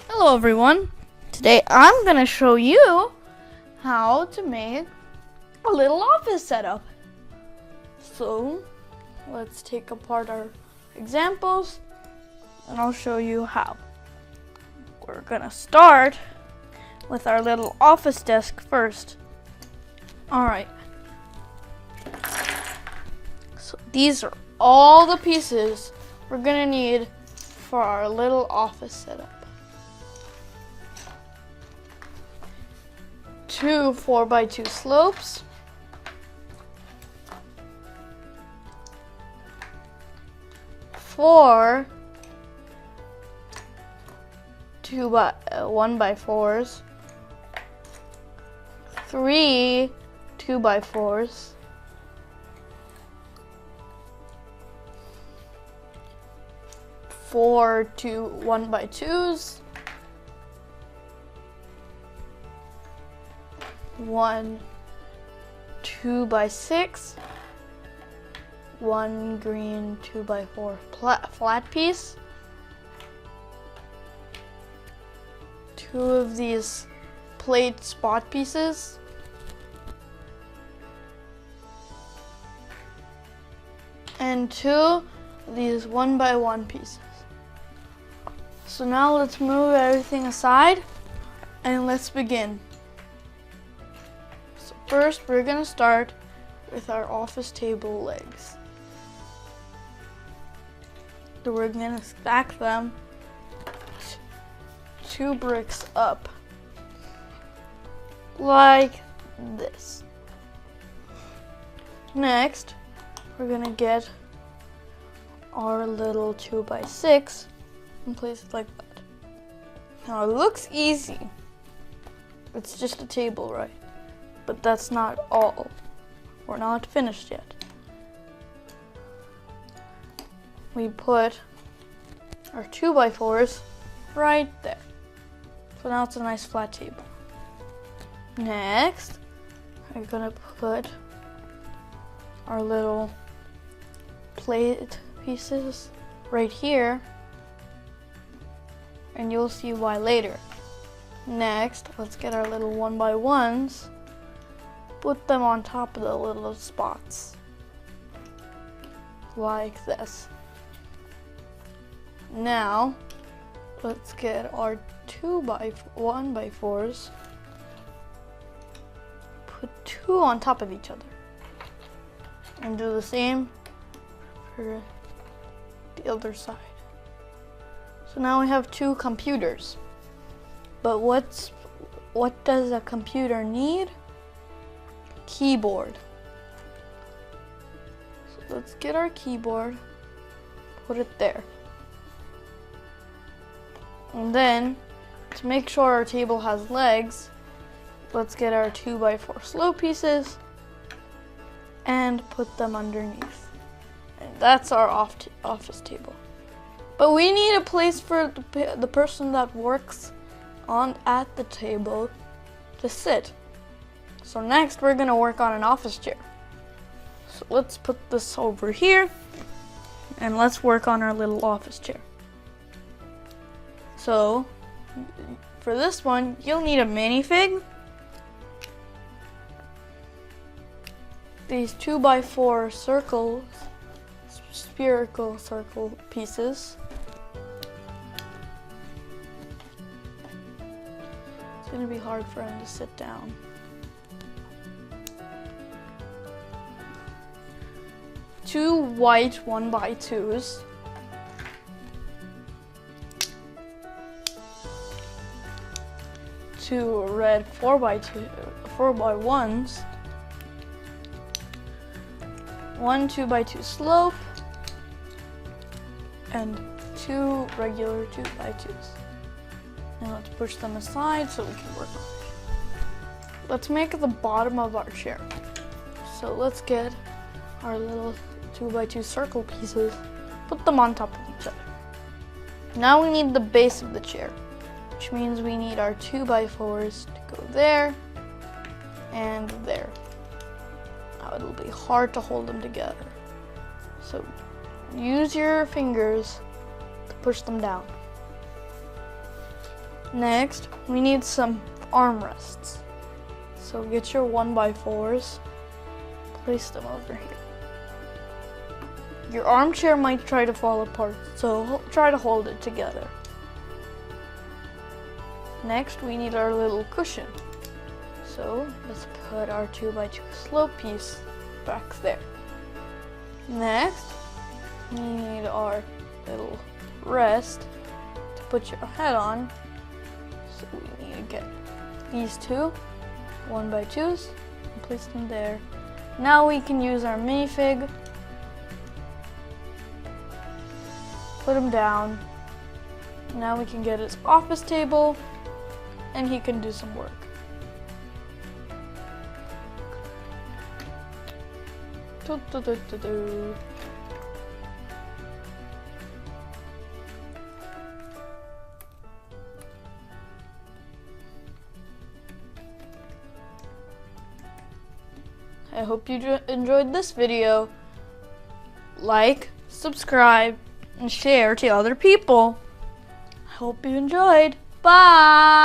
Hello everyone. Today I'm going to show you how to make a little office setup. So let's take apart our examples and I'll show you how. We're going to start with our little office desk first. Alright. So these are all the pieces we're going to need for our little office setup. 2 4x2 slopes, 4 1x4s, 3 2x4s, 4 1x2s, 1 2x6, 1 green 2x4 flat piece, 2 of these plate spot pieces, and 2 of these 1x1 pieces. So now let's move everything aside and let's begin. First, we're going to start with our office table legs. So we're going to stack them 2 bricks up, like this. Next, we're going to get our little 2x6 and place it like that. Now it looks easy. It's just a table, right? But that's not all. We're not finished yet. We put our 2x4s right there. So now it's a nice flat table. Next, we're gonna put our little plate pieces right here, and you'll see why later. Next, let's get our little 1x1s. Put them on top of the little spots, like this. Now, let's get our 1x4s. Put 2 on top of each other. And do the same for the other side. So now we have 2 computers. But what does a computer need? Keyboard. So let's get our keyboard, put it there. And then, to make sure our table has legs, let's get our 2x4 slope pieces and put them underneath. And that's our office table. But we need a place for the person that works at the table to sit. So next we're gonna work on an office chair. So let's put this over here and let's work on our little office chair. So for this one, you'll need a minifig, these 2x4 circles, spherical circle pieces. It's gonna be hard for him to sit down. 2 white 1x2s, 2 red 4x1s, 1 2x2 slope, and 2 regular 2x2s. Now let's push them aside so we can work on it. Let's make the bottom of our chair. So let's get our little 2x2 circle pieces, put them on top of each other. Now we need the base of the chair, which means we need our 2x4s to go there and there. Now it'll be hard to hold them together. So use your fingers to push them down. Next, we need some armrests. So get your 1x4s, place them over here. Your armchair might try to fall apart, so try to hold it together. Next, we need our little cushion. So let's put our 2x2 slope piece back there. Next, we need our little rest to put your head on. So we need to get these two 1x2s and place them there. Now we can use our minifig. Put him down. Now we can get his office table and he can do some work. I hope you enjoyed this video. Like, subscribe, and share to other people. I hope you enjoyed. Bye!